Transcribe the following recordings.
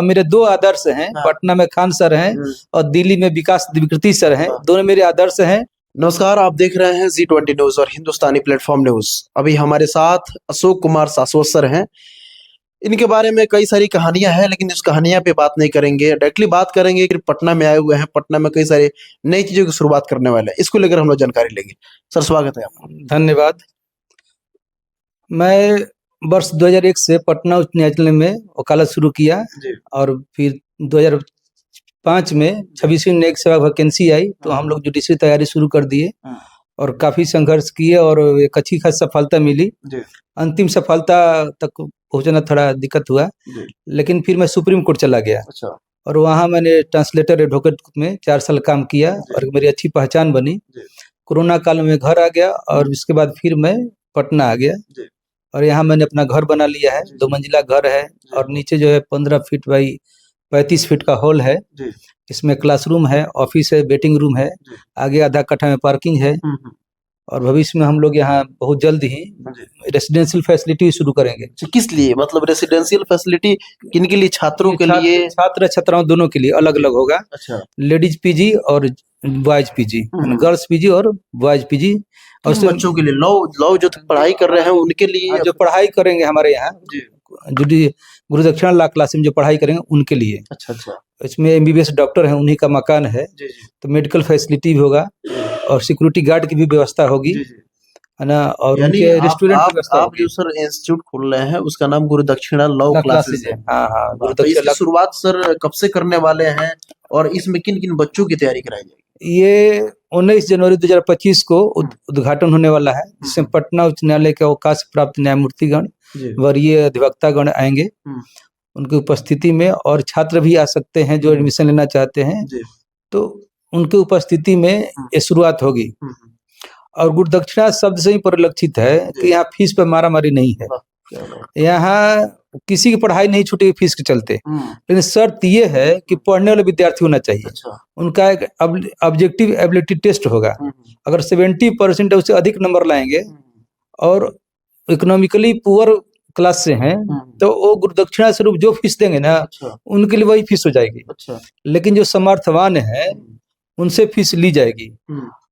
अब मेरे दो आदर्श हैं। पटना में खान सर हैं और दिल्ली में विकास द्विवेदी सर हैं। दोनों मेरे आदर्श हैं। नमस्कार, आप देख रहे हैं जी20 न्यूज और हिंदुस्तानी प्लेटफॉर्म न्यूज। अभी हमारे साथ अशोक कुमार शाश्वत सर हैं। इनके बारे में कई सारी कहानियां हैं, लेकिन इस कहानियां पे बात नहीं करेंगे। डायरेक्टली बात करेंगे कि पटना में आए हुए हैं, पटना में कई सारी नई चीजों की शुरुआत करने वाले हैं। इसको लेकर हम लोग जानकारी लेंगे। सर, स्वागत है आपका। धन्यवाद। मैं वर्ष 2001 से पटना उच्च न्यायालय में वकालत शुरू किया और फिर 2005 में 26वीं न्यायिक सेवा वैकेंसी आई तो हम लोग जुडिशरी तैयारी शुरू कर दिए और काफी संघर्ष किए और एक अच्छी खासी सफलता मिली। अंतिम सफलता तक पहुंचना थोड़ा दिक्कत हुआ, लेकिन फिर मैं सुप्रीम कोर्ट चला गया। और वहाँ मैंने ट्रांसलेटर एडवोकेट में 4 साल काम किया और मेरी अच्छी पहचान बनी। कोरोना काल में घर आ गया और इसके बाद फिर मैं पटना आ गया और यहाँ मैंने अपना घर बना लिया है। 2 मंजिला घर है और नीचे जो है 15 फीट बाई 35 फीट का हॉल है। इसमें क्लासरूम है, ऑफिस है, वेटिंग रूम है, आगे आधा कट्ठा में पार्किंग है। और भविष्य में हम लोग यहाँ बहुत जल्द ही रेसिडेंशियल फैसिलिटी शुरू करेंगे। किस लिए, मतलब रेसिडेंशियल फैसिलिटी किन के लिए? छात्रों के लिए? छात्र छात्राओं दोनों के लिए अलग अलग होगा। अच्छा। लेडीज पीजी और बॉयज पीजी, गर्ल्स पीजी और बॉयज पीजी। और बच्चों के लिए लॉ जो पढ़ाई कर रहे हैं उनके लिए, जो पढ़ाई करेंगे हमारे यहाँ गुरुदक्षिणा लॉ क्लास में जो पढ़ाई करेंगे उनके लिए। अच्छा अच्छा। इसमें MBBS डॉक्टर हैं, उन्हीं का मकान है। तो मेडिकल फैसिलिटी भी होगा और सिक्योरिटी गार्ड की भी व्यवस्था होगी, है ना। और उनके रेस्टोरेंट आप जो सर इंस्टीट्यूट खोल रहे हैं उसका नाम गुरुदक्षिणा लॉ क्लासेस है। हाँ हाँ, गुरुदक्षिणा। शुरुआत सर कब से करने वाले हैं और इसमें किन किन बच्चों की तैयारी कराई जाएगी? ये 19 जनवरी 2025 को उद्घाटन होने वाला है, जिसमें पटना उच्च न्यायालय के अवकाश प्राप्त न्यायमूर्तिगण, वरीय अधिवक्तागण आएंगे। उनकी उपस्थिति में और छात्र भी आ सकते हैं जो एडमिशन लेना चाहते हैं, तो उनकी उपस्थिति में ये शुरुआत होगी। और गुरुदक्षिणा शब्द से ही परिलक्षित है कि यहाँ फीस पर मारामारी नहीं है। यहाँ किसी की पढ़ाई नहीं छूटेगी फीस के चलते, लेकिन शर्त ये है कि पढ़ने वाले विद्यार्थी होना चाहिए। उनका एक ऑब्जेक्टिव एबिलिटी टेस्ट होगा। अगर 70% उससे अधिक नंबर लाएंगे और इकोनॉमिकली पुअर क्लास से हैं तो वो गुरुदक्षिणा स्वरूप जो फीस देंगे ना, उनके लिए वही फीस हो जाएगी। लेकिन जो समर्थवान है उनसे फीस ली जाएगी।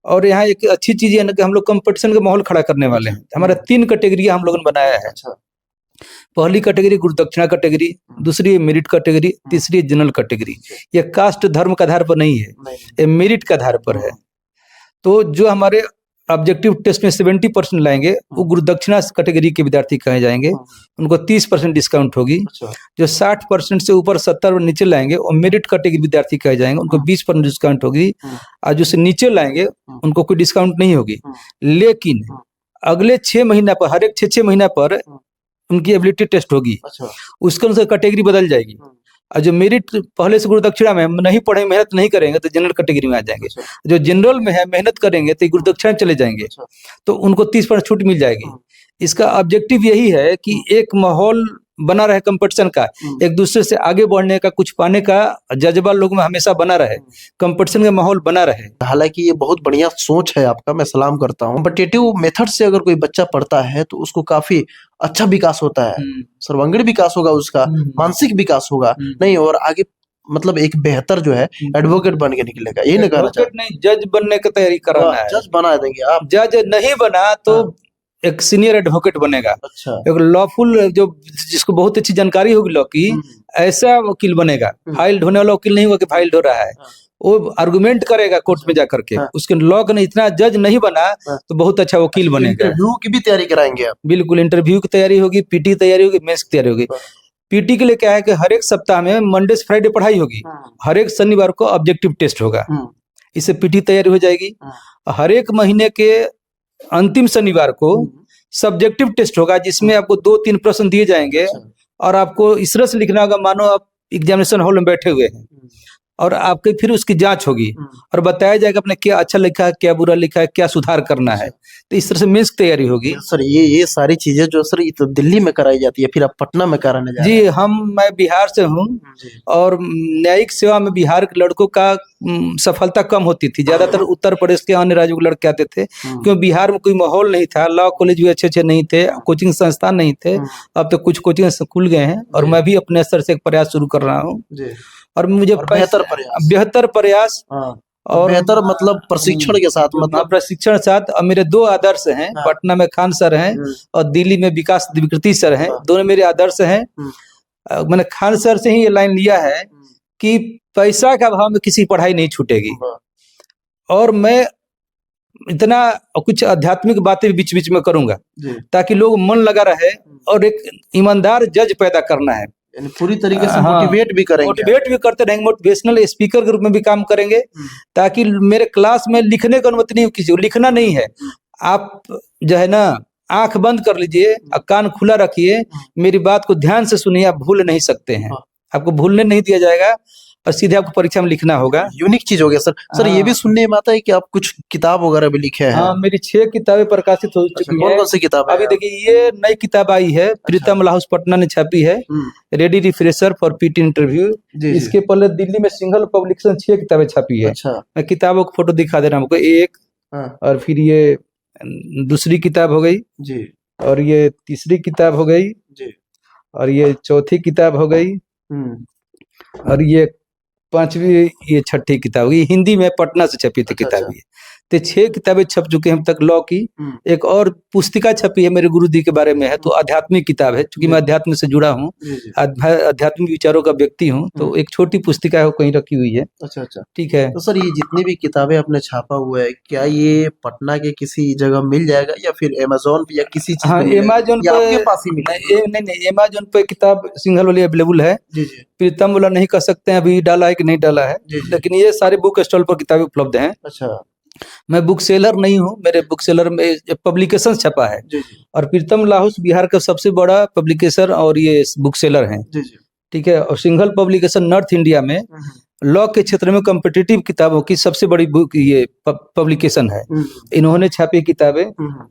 और यहाँ एक अच्छी चीज है ना कि हम लोग कंपटीशन का माहौल खड़ा करने वाले हैं। हमारा 3 कैटेगरी हम लोगों ने बनाया है। पहली कैटेगरी गुरुदक्षिणा कैटेगरी, दूसरी मेरिट कैटेगरी, तीसरी जनरल कैटेगरी। ये कास्ट धर्म के आधार पर नहीं है, ये मेरिट के आधार पर है। तो जो हमारे ऑब्जेक्टिव टेस्ट में 70% लाएंगे वो गुरुदक्षिणा कैटेगरी के विद्यार्थी कहे जाएंगे, उनको 30% डिस्काउंट होगी। जो 60% से ऊपर 70 और नीचे लाएंगे वो मेरिट कैटेगरी विद्यार्थी कहे जाएंगे, उनको 20% डिस्काउंट होगी। और जो से नीचे लाएंगे उनको कोई डिस्काउंट नहीं होगी। लेकिन अगले 6 महीना पर, हर एक 6 महीना पर उनकी एबिलिटी टेस्ट होगी। उसके अनुसार कैटेगरी बदल जाएगी। और जो मेरिट पहले से गुरुदक्षिणा में नहीं पढ़े, मेहनत नहीं करेंगे तो जनरल कैटेगरी में आ जाएंगे। जो जनरल में है, मेहनत करेंगे तो गुरुदक्षिणा चले जाएंगे, तो उनको 30% छूट मिल जाएगी। इसका ऑब्जेक्टिव यही है कि एक माहौल बना रहे कंपटीशन का, एक दूसरे से आगे बढ़ने का, कुछ पाने का जज्बा लोग में हमेशा बना रहे, कंपटीशन का माहौल बना रहे। हालांकि ये बहुत बढ़िया सोच है आपका, मैं सलाम करता हूँ। कॉम्पिटिटिव मेथड से अगर कोई बच्चा पढ़ता है तो उसको काफी अच्छा विकास होता है, सर्वांगीण विकास होगा, उसका मानसिक विकास होगा नहीं, और आगे मतलब एक बेहतर जो है एडवोकेट बन के निकलेगा। यही नहीं कहना चाहते? नहीं, जज बनने की तैयारी कराना है। जज बना देंगे आप? जज नहीं बना तो एक सीनियर एडवोकेट बनेगा। अच्छा। एक लॉफुल, जो जिसको बहुत अच्छी जानकारी होगी लॉ की, ऐसा वकील बनेगा। फाइल ढोने वाला वकील नहीं होगा कि फाइल ढो रहा है, वो आर्गुमेंट करेगा कोर्ट में जाकर के। उसके लॉ का इतना जज नहीं बना तो बहुत अच्छा वकील बनेगा। इंटरव्यू की भी तैयारी कराएंगे आप? बिल्कुल, इंटरव्यू की तैयारी होगी, पीटी तैयारी होगी, मेंस की तैयारी होगी। पीटी के लिए क्या है कि हर एक सप्ताह में मंडे से फ्राइडे पढ़ाई होगी, हर एक शनिवार को ऑब्जेक्टिव टेस्ट होगा, इससे पीटी तैयारी हो जाएगी। हर एक महीने के अंतिम शनिवार को सब्जेक्टिव टेस्ट होगा, जिसमें आपको 2-3 प्रश्न दिए जाएंगे और आपको इस तरह से लिखना होगा मानो आप एग्जामिनेशन हॉल में बैठे हुए हैं। और आपके फिर उसकी जांच होगी और बताया जाएगा आपने क्या अच्छा लिखा है, क्या बुरा लिखा है, क्या सुधार करना है। तो इस तरह से मेंस की तैयारी होगी। सर ये सारी चीजें जो सर ये तो दिल्ली में कराई जाती है, फिर आप पटना में कराने जा रहे जी हैं। मैं बिहार से हूँ जी। और न्यायिक सेवा में बिहार के लड़कों का सफलता कम होती थी। ज्यादातर उत्तर प्रदेश के अन्य राज्यों के लड़के आते थे, क्योंकि बिहार में कोई माहौल नहीं था, लॉ कॉलेज भी अच्छे नहीं थे, कोचिंग संस्थान नहीं थे। अब तो कुछ कोचिंग खुल गए हैं और मैं भी अपने स्तर से एक प्रयास शुरू कर रहा हूँ और मुझे बेहतर प्रयास और बेहतर मतलब प्रशिक्षण के साथ, मतलब प्रशिक्षण साथ। और मेरे दो आदर्श हैं, पटना में खान सर हैं और दिल्ली में विकास द्विकृति सर हैं, दोनों मेरे आदर्श हैं। मैंने खान सर से ही ये लाइन लिया है कि पैसा के अभाव में किसी पढ़ाई नहीं छूटेगी, और मैं इतना कुछ आध्यात्मिक बातें बीच बीच में करूंगा ताकि लोग मन लगा रहे, और एक ईमानदार जज पैदा करना है। पूरी तरीके से मोटिवेट भी करेंगे, मोटिवेट भी करते रहेंगे, मोटिवेशनल स्पीकर के रूप में भी काम करेंगे, ताकि मेरे क्लास में लिखने की अनुमति नहीं हो किसी को, लिखना नहीं है। आप जो है ना आंख बंद कर लीजिए और कान खुला रखिए, मेरी बात को ध्यान से सुनिए, आप भूल नहीं सकते हैं, आपको भूलने नहीं दिया जाएगा और सीधे आपको परीक्षा में लिखना होगा। यूनिक चीज हो गया सर। सर ये भी सुनने में आता है कि आप कुछ किताब वगैरह भी लिखे हैं। हाँ, मेरी 6 किताबें प्रकाशित हो चुकी हैं। कौन सी किताब? अभी देखिए ये नई किताब आई है, प्रीतम लाहौस पटना ने छापी है, ready refresher for PT interview. इसके पहले दिल्ली में सिंगल पब्लिकेशन 6 किताबें छापी है। मैं किताबों को फोटो दिखा दे रहा हूँ आपको, एक और फिर ये दूसरी किताब हो गई जी, और ये तीसरी किताब हो गई जी, और ये चौथी किताब हो गई, और ये 5वीं, ये 6ठी किताब होगी। हिंदी में पटना से छपी थी किताब ये। तो 6 किताबें छप चुके हैं अब तक लॉ की। एक और पुस्तिका छपी है मेरे गुरुजी के बारे में है, तो आध्यात्मिक किताब है, क्योंकि मैं अध्यात्म से जुड़ा हूँ, आध्यात्मिक विचारों का व्यक्ति हूँ, तो एक छोटी पुस्तिका है, कहीं रखी हुई है। अच्छा, ठीक है। तो सर ये जितनी भी किताबें आपने छापा हुआ है, क्या ये पटना के किसी जगह मिल जाएगा या फिर अमेज़न या किसी चीज? हाँ, अमेज़न पे आपके पास ही मिलेगा? नहीं, अमेज़न पे किताब सिंगल वाली अवेलेबल है। प्रीतम वाला नहीं कर सकते हैं, अभी डाला है कि नहीं डाला है, लेकिन ये सारे बुक स्टॉल पर किताबें उपलब्ध हैं। अच्छा, मैं बुक सेलर नहीं हूँ, मेरे बुक सेलर में पब्लिकेशन छपा है, और प्रीतम लाहौस बिहार का सबसे बड़ा पब्लिकेशन और ये बुक सेलर है, ठीक है। और सिंगल पब्लिकेशन नॉर्थ इंडिया में लॉ के क्षेत्र में कॉम्पिटिटिव किताबों की सबसे बड़ी बुक ये पब्लिकेशन है। इन्होंने छापी किताबें,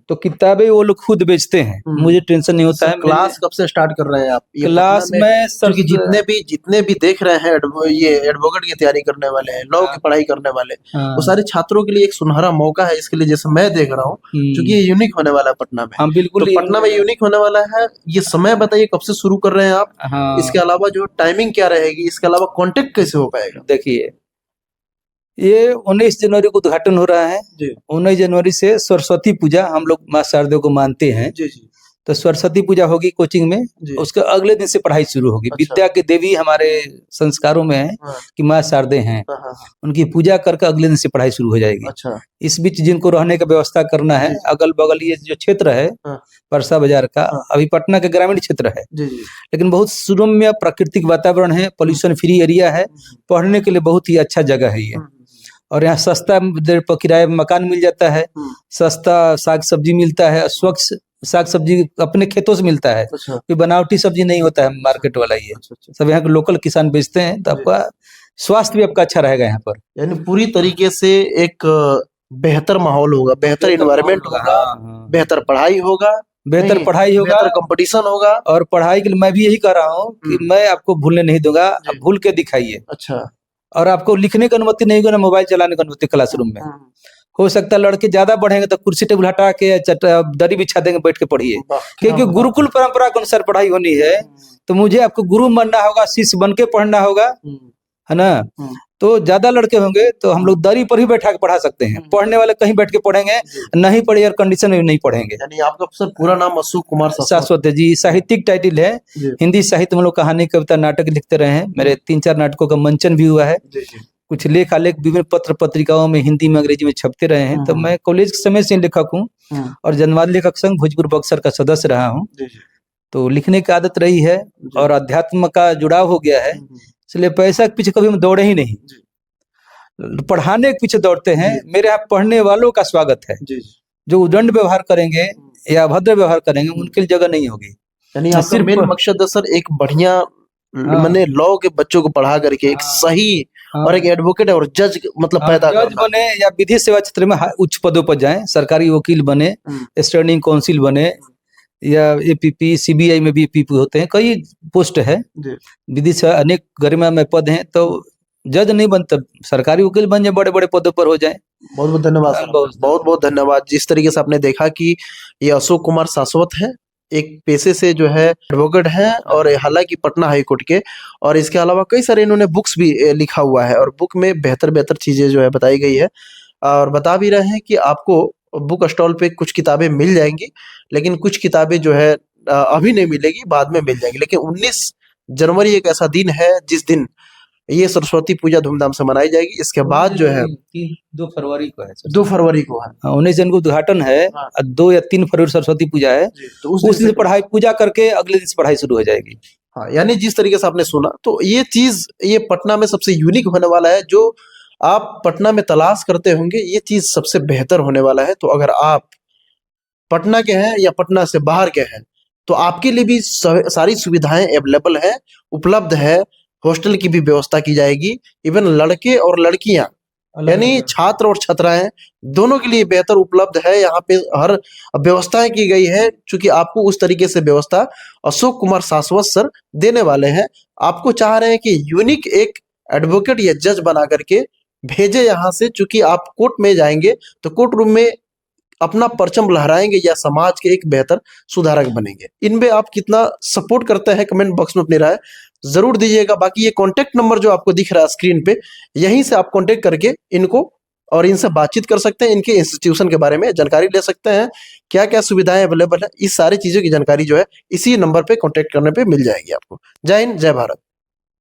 तो किताबें वो लोग खुद बेचते हैं, मुझे टेंशन नहीं होता है। क्लास कब से स्टार्ट कर रहे हैं आप? क्लास में सर जितने भी देख रहे हैं ये एडवोकेट की तैयारी करने वाले हैं, लॉ की पढ़ाई करने वाले, वो सारे छात्रों के लिए एक सुनहरा मौका है इसके लिए, जैसे मैं देख रहा हूँ, क्योंकि ये यूनिक होने वाला है पटना में। हाँ बिल्कुल, तो पटना में यूनिक होने वाला है। ये समय बताइए कब से शुरू कर रहे हैं आप? इसके अलावा जो टाइमिंग क्या रहेगी, इसके अलावा कॉन्टेक्ट कैसे हो पाएगा? देखिए ये 19 जनवरी को उद्घाटन हो रहा है। 19 जनवरी से सरस्वती पूजा, हम लोग माँ शारदे को मानते हैं, तो सरस्वती पूजा होगी कोचिंग में, उसके अगले दिन से पढ़ाई शुरू होगी। अच्छा। विद्या की देवी हमारे संस्कारों में है कि माँ शारदे हैं, उनकी पूजा करके अगले दिन से पढ़ाई शुरू हो जाएगी। अच्छा। इस बीच जिनको रहने का व्यवस्था करना है, अगल बगल ये जो क्षेत्र है परसा बाजार का, अभी पटना का ग्रामीण क्षेत्र है, लेकिन बहुत सुरम्य प्राकृतिक वातावरण है, पोल्यूशन फ्री एरिया है, पढ़ने के लिए बहुत ही अच्छा जगह है ये। और यहाँ सस्ता किराए मकान मिल जाता है, सस्ता साग सब्जी मिलता है, स्वच्छ साग सब्जी अपने खेतों से मिलता है। अच्छा। कोई बनावटी सब्जी नहीं होता है मार्केट वाला, ये सब यहाँ के लोकल किसान बेचते हैं, तो आपका स्वास्थ्य भी आपका अच्छा रहेगा यहाँ पर। यानी पूरी तरीके से एक बेहतर माहौल होगा, बेहतर एनवायरनमेंट होगा, बेहतर पढ़ाई होगा, बेहतर कंपटीशन होगा। और पढ़ाई के लिए मैं भी यही कह रहा हूँ कि मैं आपको भूलने नहीं दूंगा, आप भूल के दिखाइए। अच्छा। और आपको लिखने की अनुमति नहीं होगी ना मोबाइल चलाने की अनुमति क्लासरूम में। हो सकता है लड़के ज्यादा बढ़ेंगे तो कुर्सी टेबल हटा के दरी बिछा देंगे, बैठ के पढ़िए, क्योंकि गुरुकुल परंपरा के अनुसार पढ़ाई होनी है। तो मुझे आपको गुरु बनना होगा, शिष्य बन के पढ़ना होगा, है ना। तो ज्यादा लड़के होंगे तो हम लोग दरी पर ही बैठा के पढ़ा सकते हैं, पढ़ने वाले कहीं बैठ के पढ़ेंगे, नहीं पढ़े एयर कंडीशन में नहीं पढ़ेंगे। यानी आपका सर पूरा नाम अशोक कुमार शाश्वत है जी, साहित्यिक टाइटल है। हिंदी साहित्य में लोग कहानी कविता नाटक लिखते रहे हैं, मेरे 3-4 नाटकों का मंचन भी हुआ है, कुछ लेख आलेख विभिन्न पत्र पत्रिकाओं में हिंदी में अंग्रेजी में छपते रहे हैं। तो मैं कॉलेज के समय से लेखक हूँ और जनवाद लेखक संघ भोजपुर बक्सर का सदस्य रहा हूँ, तो लिखने की आदत रही है और अध्यात्म का जुड़ाव हो गया है, इसलिए पैसा के पीछे कभी हम दौड़े ही नहीं, पढ़ाने के पीछे दौड़ते हैं। मेरे यहाँ पढ़ने वालों का स्वागत है, जो उदंड व्यवहार करेंगे या अभद्र व्यवहार करेंगे उनके लिए जगह नहीं होगी। यानी आपका मेन मकसद है सर एक बढ़िया मैंने लॉ के बच्चों को पढ़ा करके एक सही और एक एडवोकेट और जज मतलब पैदा जज करना। बने या विधि सेवा क्षेत्र में उच्च पदों पर जाएं, सरकारी वकील बने, स्टैंडिंग काउंसिल बने, या एपीपी, सीबीआई में भी एपीपी होते हैं, कई पोस्ट है विधि से, अनेक गरिमामय पद हैं। तो जज नहीं बनते, सरकारी वकील बन जाए, बड़े बड़े पदों पर हो जाए। बहुत बहुत धन्यवाद सर, बहुत बहुत धन्यवाद। जिस तरीके से आपने देखा कि ये अशोक कुमार शाश्वत है, एक पेशे से जो है एडवोकेट है, और हालांकि पटना हाई कोर्ट के, और इसके अलावा कई सारे इन्होंने बुक्स भी लिखा हुआ है, और बुक में बेहतर बेहतर चीजें जो है बताई गई है, और बता भी रहे हैं कि आपको बुक स्टॉल पे कुछ किताबें मिल जाएंगी, लेकिन कुछ किताबें जो है अभी नहीं मिलेगी, बाद में मिल जाएंगी। लेकिन 19 जनवरी एक ऐसा दिन है जिस दिन ये सरस्वती पूजा धूमधाम से मनाई जाएगी। इसके बाद जो है 2 फरवरी को है, 2 फरवरी को है, 19 जन को उद्घाटन है, 2 या 3 फरवरी सरस्वती पूजा है, तो उस दिन पढ़ाई पूजा करके अगले दिन से पढ़ाई शुरू हो जाएगी। हाँ, यानी जिस तरीके से आपने सुना, तो ये चीज ये पटना में सबसे यूनिक होने वाला है, जो आप पटना में तलाश करते होंगे, ये चीज सबसे बेहतर होने वाला है। तो अगर आप पटना के हैं या पटना से बाहर के हैं, तो आपके लिए भी सारी सुविधाएं अवेलेबल है, उपलब्ध है। हॉस्टल की भी व्यवस्था की जाएगी, इवन लड़के और लड़कियां यानी छात्र और छात्राएं दोनों के लिए बेहतर उपलब्ध है। यहाँ पे हर व्यवस्थाएं की गई है, क्योंकि आपको उस तरीके से व्यवस्था अशोक कुमार शाश्वत सर देने वाले हैं। आपको चाह रहे हैं कि यूनिक एक एडवोकेट या जज बना करके भेजे यहाँ से, चूंकि आप कोर्ट में जाएंगे तो कोर्ट रूम में अपना परचम लहराएंगे या समाज के एक बेहतर सुधारक बनेंगे। इनमें आप कितना सपोर्ट करते हैं, कमेंट बॉक्स में अपनी राय जरूर दीजिएगा। बाकी ये कॉन्टेक्ट नंबर जो आपको दिख रहा है स्क्रीन पे, यहीं से आप कॉन्टेक्ट करके इनको और इनसे बातचीत कर सकते हैं, इनके इंस्टीट्यूशन के बारे में जानकारी ले सकते हैं, क्या क्या सुविधाएं अवेलेबल है, इस सारी चीजों की जानकारी जो है इसी नंबर पे कॉन्टेक्ट करने पे मिल जाएगी आपको। जय हिंद, जय भारत।